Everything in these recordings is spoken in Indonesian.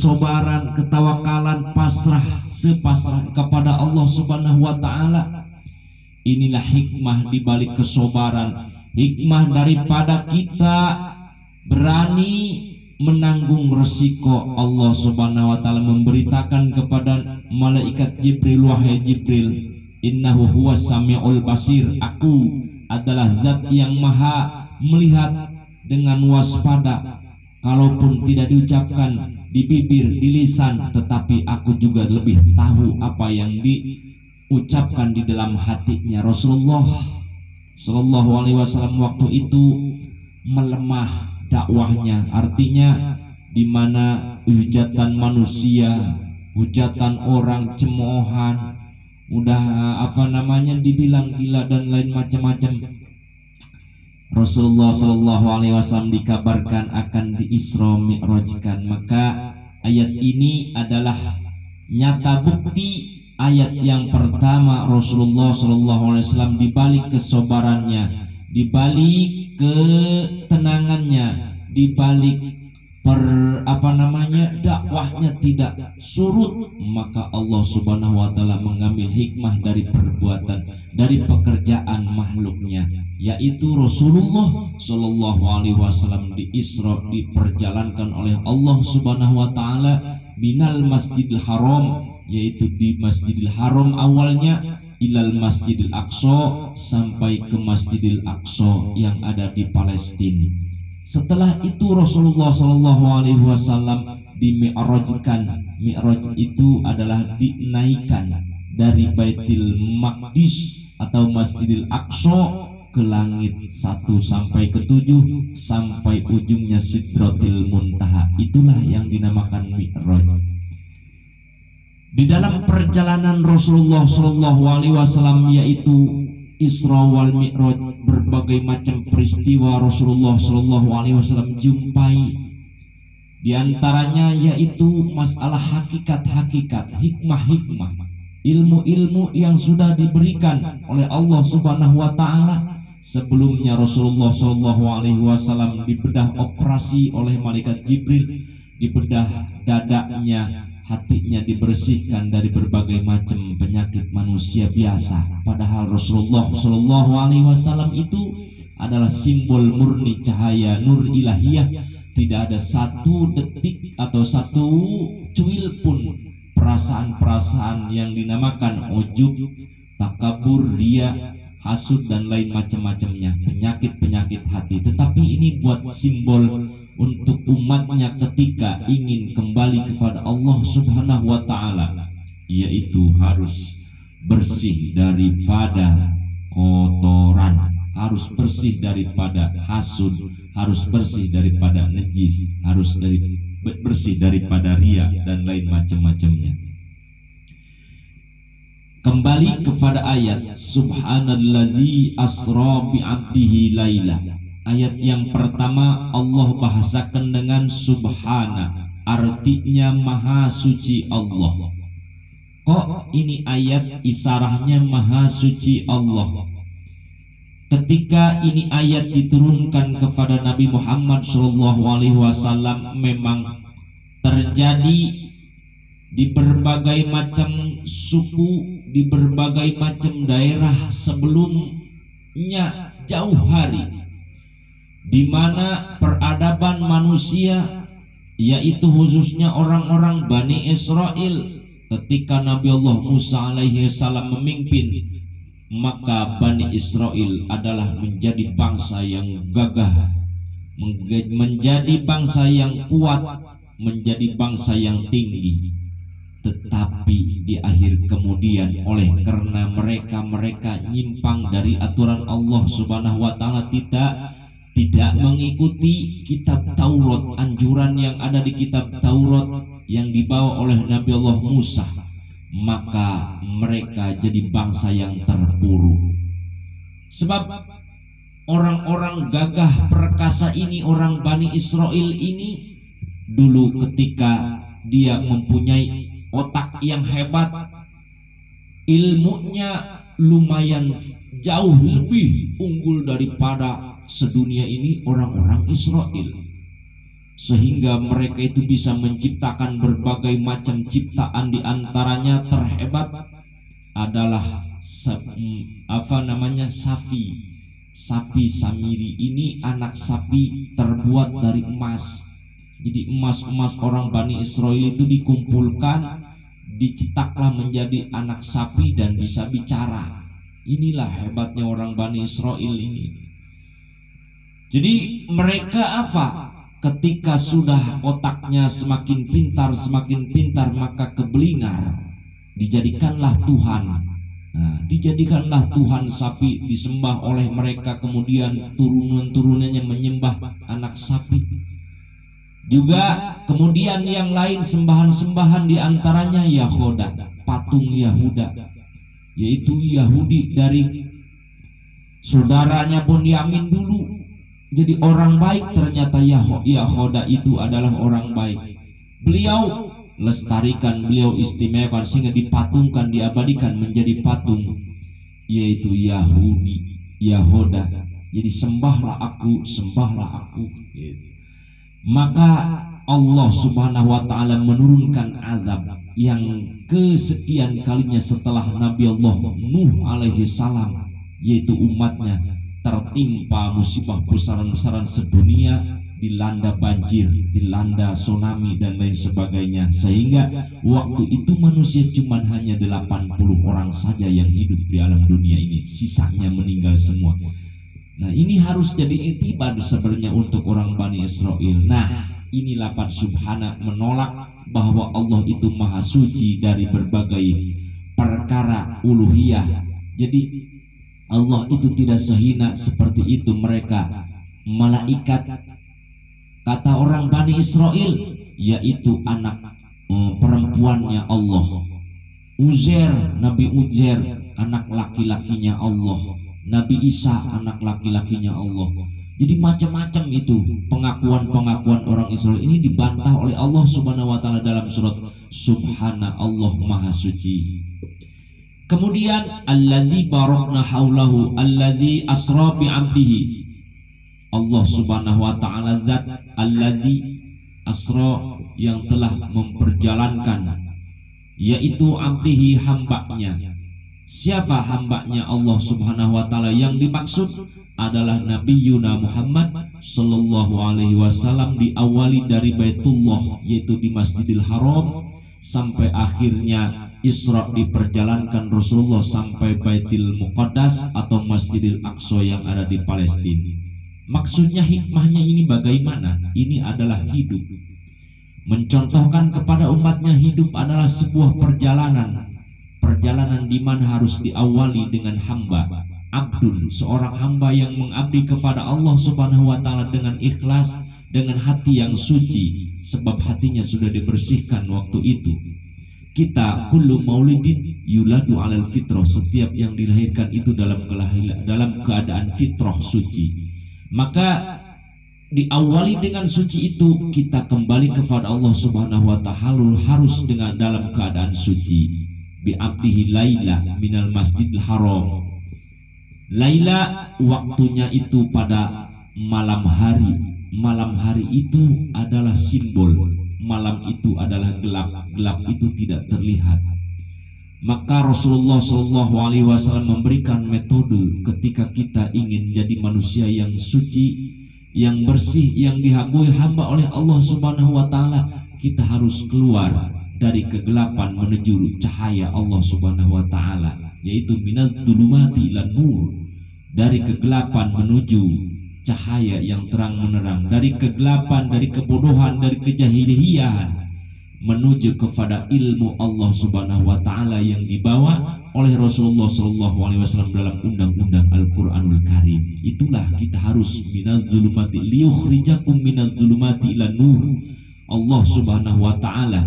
kesabaran, ketawakalan, pasrah, sepasrah kepada Allah Subhanahu wa taala. Inilah hikmah di balik kesabaran, hikmah daripada kita berani menanggung resiko. Allah Subhanahu wa taala memberitakan kepada malaikat Jibril, wahai Jibril, innahu huwas samiul basir, aku adalah zat yang maha melihat dengan waspada. Kalaupun tidak diucapkan di bibir, di lisan, tetapi aku juga lebih tahu apa yang diucapkan di dalam hatinya. Rasulullah Shallallahu Alaihi Wasallam waktu itu melemah dakwahnya, artinya di mana hujatan manusia, hujatan orang, cemoohan, udah dibilang gila dan lain macam-macam. Rasulullah Shallallahu Alaihi Wasallam dikabarkan akan di-Isra Mi'rajkan. Maka ayat ini adalah nyata bukti. Ayat yang pertama, Rasulullah Shallallahu Alaihi Wasallam dibalik kesabarannya, dibalik ketenangannya, dibalik dakwahnya tidak surut, maka Allah Subhanahu wa taala mengambil hikmah dari perbuatan, dari pekerjaan makhluknya, yaitu Rasulullah Shallallahu Alaihi Wasallam di Isra, diperjalankan oleh Allah Subhanahu wa taala minal Masjidil Haram, yaitu di Masjidil Haram awalnya, ilal Masjidil Aqsa, sampai ke Masjidil Aqsa yang ada di Palestina. Setelah itu Rasulullah Shallallahu Alaihi Wasallam dimi'rajkan. Mi'raj itu adalah dinaikkan dari Baitul Maqdis atau Masjidil Aqsa ke langit 1 sampai ke 7 sampai ujungnya Sidratil Muntaha. Itulah yang dinamakan Mi'raj. Di dalam perjalanan Rasulullah Shallallahu Alaihi Wasallam, yaitu Isra wal Mi'raj, berbagai macam peristiwa Rasulullah Shallallahu Alaihi Wasallam jumpai. Di antaranya yaitu masalah hakikat-hakikat, hikmah-hikmah, ilmu-ilmu yang sudah diberikan oleh Allah Subhanahu wa taala. Sebelumnya Rasulullah Shallallahu Alaihi Wasallam dibedah operasi oleh malaikat Jibril, dibedah dadanya, hatinya dibersihkan dari berbagai macam penyakit manusia biasa. Padahal Rasulullah Shallallahu Alaihi Wasallam itu adalah simbol murni cahaya nur ilahiyah. Tidak ada satu detik atau satu cuil pun perasaan-perasaan yang dinamakan ujub, takabur, ria, hasud dan lain macam-macamnya, penyakit-penyakit hati. Tetapi ini buat simbol untuk umatnya ketika ingin kembali kepada Allah Subhanahu wa taala, yaitu harus bersih daripada kotoran, harus bersih daripada hasud, harus bersih daripada najis, harus bersih daripada ria dan lain macam-macamnya. Kembali kepada ayat Subhanalladzi asra bi'abdihi laila. Ayat yang pertama Allah bahasakan dengan subhana, artinya maha suci Allah. Kok ini ayat isarahnya maha suci Allah? Ketika ini ayat diturunkan kepada Nabi Muhammad SAW, memang terjadi di berbagai macam suku, di berbagai macam daerah sebelumnya jauh hari, di mana peradaban manusia, yaitu khususnya orang-orang Bani Israel, ketika Nabi Allah Musa alaihi salam memimpin, maka Bani Israel adalah menjadi bangsa yang gagah, menjadi bangsa yang kuat, menjadi bangsa yang tinggi. Tetapi di akhir kemudian, oleh karena mereka nyimpang dari aturan Allah Subhanahu wa taala, tidak mengikuti kitab Taurat, anjuran yang ada di kitab Taurat yang dibawa oleh Nabi Allah Musa, maka mereka jadi bangsa yang terpuruk. Sebab orang-orang gagah perkasa ini, orang Bani Israel ini, dulu ketika dia mempunyai otak yang hebat, ilmunya lumayan jauh lebih unggul daripada sedunia ini orang-orang Israel. sehingga mereka itu bisa menciptakan berbagai macam ciptaan. Di antaranya terhebat adalah sapi samiri. Ini anak sapi terbuat dari emas. Jadi emas orang Bani Israel itu dikumpulkan, dicetaklah menjadi anak sapi dan bisa bicara. Inilah hebatnya orang Bani Israel ini. Jadi mereka apa? Ketika sudah otaknya semakin pintar, maka kebelingar dijadikanlah Tuhan. Nah, dijadikanlah Tuhan sapi, disembah oleh mereka. Kemudian turunannya menyembah anak sapi. Juga kemudian yang lain sembahan-sembahan, diantaranya Yahoda, patung Yahuda, yaitu Yahudi dari saudaranya Bunyamin dulu. Jadi orang baik, ternyata Yahoda itu adalah orang baik. Beliau lestarikan, beliau istimewakan sehingga dipatungkan, diabadikan menjadi patung, yaitu Yahoda. Jadi sembahlah aku. Maka Allah Subhanahu wa ta'ala menurunkan azab yang kesekian kalinya setelah Nabi Allah Nuh alaihi salam, yaitu umatnya tertimpa musibah besaran-besaran sedunia, dilanda banjir, dilanda tsunami dan lain sebagainya, sehingga waktu itu manusia cuma hanya 80 orang saja yang hidup di alam dunia ini, sisanya meninggal semua. Nah, ini harus jadi itibar sebenarnya untuk orang Bani Israel. Nah, ini lapan subhana menolak bahwa Allah itu maha suci dari berbagai perkara uluhiyah. Jadi Allah itu tidak sehina seperti itu mereka. Malaikat, kata orang Bani Israel, yaitu anak perempuannya Allah. Nabi Uzair anak laki-lakinya Allah. Nabi Isa anak laki-lakinya Allah. Jadi macam-macam itu pengakuan orang Israel ini dibantah oleh Allah Subhanahu wa ta'ala dalam surat Subhana Allah Maha Suci. Kemudian alladzi barakna haulahu alladzi asra bi 'abdihi. Allah Subhanahu wa ta'ala zat alladzi asra, yang telah memperjalankan, yaitu 'abdihi, hambanya. Siapa hambanya Allah Subhanahu wa ta'ala? Yang dimaksud adalah Nabi Yuna Muhammad sallallahu alaihi wasallam, diawali dari Baitullah, yaitu di Masjidil Haram, sampai akhirnya Isra diperjalankan Rasulullah sampai Baitul Muqaddas atau Masjidil Aqsa yang ada di Palestina. Maksudnya, hikmahnya ini bagaimana? Ini adalah hidup, mencontohkan kepada umatnya hidup adalah sebuah perjalanan di mana harus diawali dengan hamba, abdun, seorang hamba yang mengabdi kepada Allah Subhanahu wa ta'ala dengan ikhlas, dengan hati yang suci, sebab hatinya sudah dibersihkan waktu itu. Kita kullu maulidin yuladu alal fitrah, setiap yang dilahirkan itu dalam keadaan fitrah suci. Maka diawali dengan suci itu, kita kembali kepada Allah Subhanahu wa ta'ala harus dengan dalam keadaan suci. Bi abdihi laila minal masjidil haram. Laila waktunya itu pada malam hari. Malam hari itu adalah simbol, malam itu adalah gelap, gelap itu tidak terlihat. Maka Rasulullah SAW memberikan metode ketika kita ingin jadi manusia yang suci, yang bersih, yang diakui hamba oleh Allah Subhanahu wa ta'ala. Kita harus keluar dari kegelapan menuju cahaya Allah Subhanahu wa ta'ala, yaitu minaz dzulumati ilan nur, dari kegelapan menuju cahaya yang terang menerang, dari kegelapan, dari kebodohan, dari kejahilian menuju kepada ilmu Allah Subhanahu wa ta'ala yang dibawa oleh Rasulullah SAW dalam undang-undang Al-Quranul Karim. Itulah kita harus minaz dzulumati liyukhrijakum minaz dzulumati ilan nur. Allah Subhanahu wa ta'ala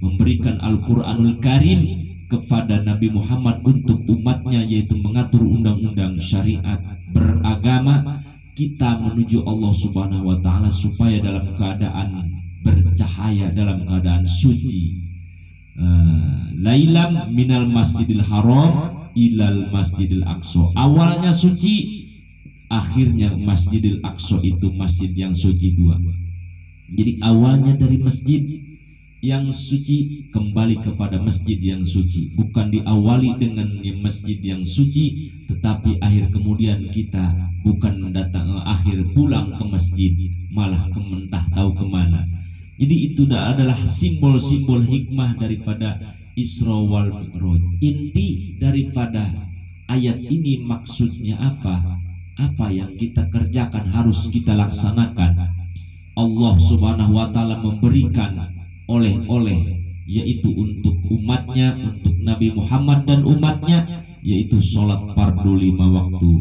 memberikan Al-Quranul Karim kepada Nabi Muhammad untuk umatnya, yaitu mengatur undang-undang syariat beragama kita menuju Allah Subhanahu wa ta'ala supaya dalam keadaan bercahaya, dalam keadaan suci. Lailam minal masjidil haram ilal masjidil aqsa. Awalnya suci, akhirnya Masjidil Aqsa itu masjid yang suci dua. Jadi awalnya dari masjid yang suci kembali kepada masjid yang suci, bukan diawali dengan masjid yang suci tetapi akhir kemudian kita bukan datang akhir pulang ke masjid malah kementah tahu kemana. Jadi itu adalah simbol-simbol hikmah daripada Isra wal Mi'raj. Inti daripada ayat ini maksudnya apa? Apa yang kita kerjakan harus kita laksanakan. Allah Subhanahu wa taala memberikan oleh-oleh, yaitu untuk umatnya, untuk Nabi Muhammad dan umatnya, yaitu sholat fardu 5 waktu.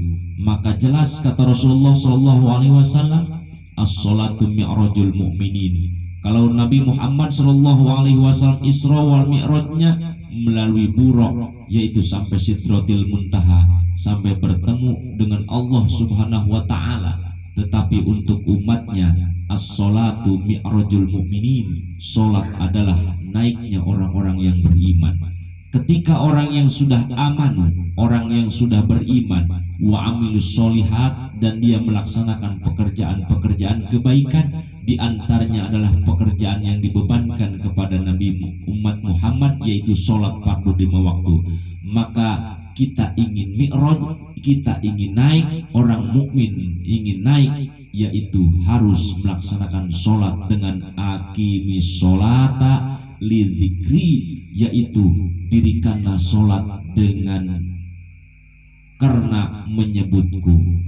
Maka jelas kata Rasulullah Shallallahu Alaihi Wasallam, as-sholatu mi'rajul mu'minin. Kalau Nabi Muhammad Shallallahu Alaihi Wasallam Isra wal Mi'rajnya melalui buraq, yaitu sampai Sidratil Muntaha, sampai bertemu dengan Allah Subhanahu wa taala. Tetapi untuk umatnya, as-sholatu mi'rajul mu'minin, sholat adalah naiknya orang-orang yang beriman. Ketika orang yang sudah aman, orang yang sudah beriman, wa amilus sholihat, dan dia melaksanakan pekerjaan-pekerjaan kebaikan, diantaranya adalah pekerjaan yang dibebankan kepada Nabi umat Muhammad, yaitu sholat fardu 5 waktu. Maka kita ingin mi'raj, kita ingin naik, orang mukmin ingin naik, yaitu harus melaksanakan sholat dengan aqimis sholata lidzikri, yaitu dirikanlah sholat dengan karena menyebutku.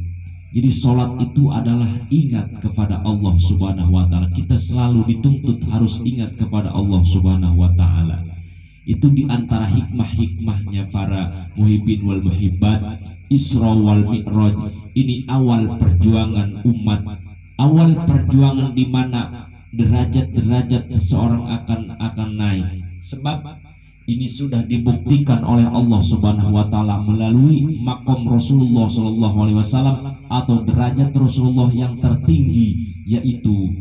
Jadi sholat itu adalah ingat kepada Allah Subhanahu wa taala. Kita selalu dituntut harus ingat kepada Allah Subhanahu wa taala. Itu diantara hikmah-hikmahnya para muhibbin wal muhibbat. Isra wal Mi'raj ini awal perjuangan umat, awal perjuangan di mana derajat-derajat seseorang akan naik. Sebab ini sudah dibuktikan oleh Allah Subhanahu wa taala melalui maqam Rasulullah Shallallahu Alaihi Wasallam atau derajat Rasulullah yang tertinggi, yaitu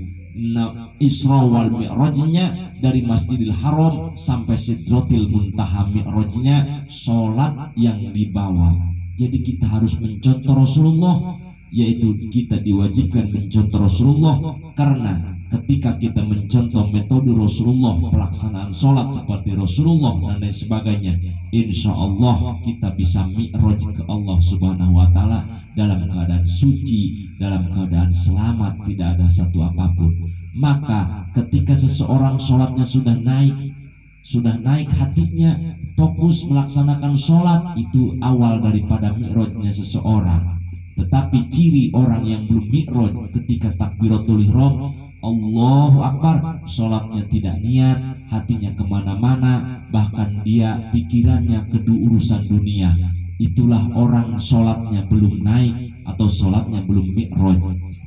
Isra wal Mi'rajnya dari Masjidil Haram sampai Sidratil Muntaha, Mi'rajnya sholat yang dibawa. Jadi kita harus mencontoh Rasulullah, yaitu kita diwajibkan mencontoh Rasulullah, karena ketika kita mencontoh metode Rasulullah, pelaksanaan sholat seperti Rasulullah dan lain sebagainya, insya Allah kita bisa mi'raj ke Allah Subhanahu wa taala dalam keadaan suci, dalam keadaan selamat, tidak ada satu apapun. Maka ketika seseorang sholatnya sudah naik hatinya, fokus melaksanakan sholat, itu awal daripada mi'rajnya seseorang. Tetapi ciri orang yang belum mi'raj ketika takbiratul ihram, Allahu Akbar, sholatnya tidak niat, hatinya kemana-mana, bahkan dia pikirannya ke urusan dunia, itulah orang sholatnya belum naik atau sholatnya belum mi'raj.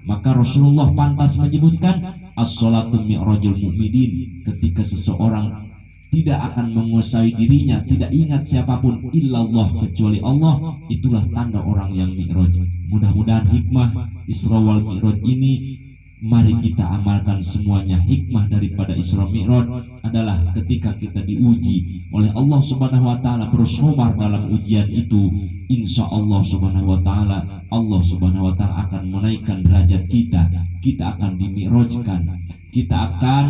Maka Rasulullah pantas menyebutkan as-sholatu mi'rajul mu'minin. Ketika seseorang tidak akan menguasai dirinya, tidak ingat siapapun illallah kecuali Allah, itulah tanda orang yang mi'raj. Mudah-mudahan hikmah Isra wal Mi'raj ini mari kita amalkan semuanya. Hikmah daripada Isra Mi'raj adalah ketika kita diuji oleh Allah Subhanahu wa taala, bersabar dalam ujian itu, insya Allah Subhanahu wa taala, Allah Subhanahu wa taala akan menaikkan derajat kita. Kita akan dimi'rajkan, kita akan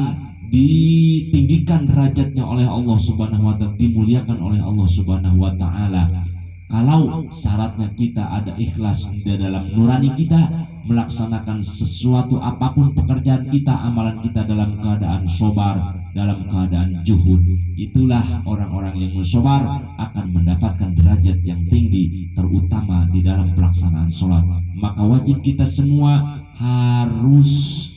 ditinggikan derajatnya oleh Allah Subhanahu wa taala, dimuliakan oleh Allah Subhanahu wa taala. Kalau syaratnya kita ada ikhlas di dalam nurani kita, melaksanakan sesuatu apapun pekerjaan kita, amalan kita dalam keadaan sobar, dalam keadaan juhud, itulah orang-orang yang bersobar akan mendapatkan derajat yang tinggi, terutama di dalam pelaksanaan sholat. Maka wajib kita semua harus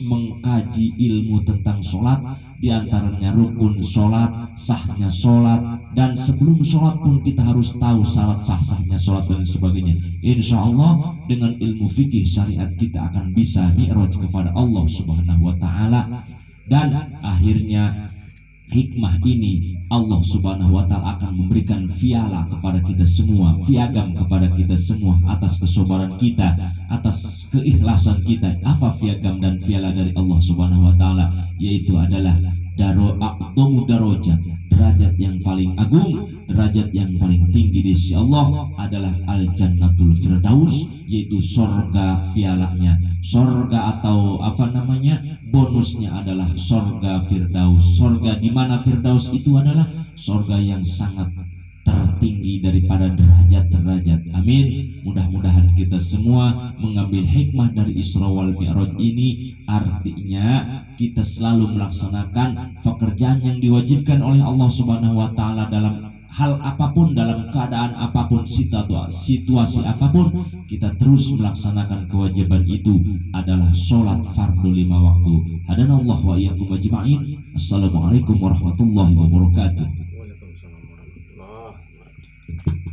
mengkaji ilmu tentang sholat, diantaranya rukun sholat, sahnya sholat, dan sebelum sholat pun kita harus tahu syarat sah-sahnya sholat dan sebagainya. Insya Allah dengan ilmu fikih syariat kita akan bisa mi'raj kepada Allah Subhanahu wa taala, dan akhirnya hikmah ini Allah Subhanahu wa taala akan memberikan piala kepada kita semua, piagam kepada kita semua atas kesabaran kita, atas keikhlasan kita. Apa piagam dan piala dari Allah Subhanahu wa taala? Yaitu adalah a'dhamu darajat, derajat yang paling agung, derajat yang paling tinggi di sisi Allah adalah Al-Jannatul Firdaus, yaitu sorga pialanya, sorga atau apa namanya, bonusnya adalah sorga Firdaus. Sorga di mana Firdaus itu adalah sorga yang sangat tertinggi daripada derajat-derajat. Amin. Mudah-mudahan kita semua mengambil hikmah dari Isra wal Mi'raj ini. Artinya kita selalu melaksanakan pekerjaan yang diwajibkan oleh Allah Subhanahu wa taala dalam hal apapun, dalam keadaan apapun, situasi apapun, kita terus melaksanakan kewajiban itu adalah sholat fardu 5 waktu. Hadanallahu wa iyyakum ajma'in. Assalamualaikum warahmatullahi wabarakatuh. Waalaikumsalam warahmatullahi wabarakatuh.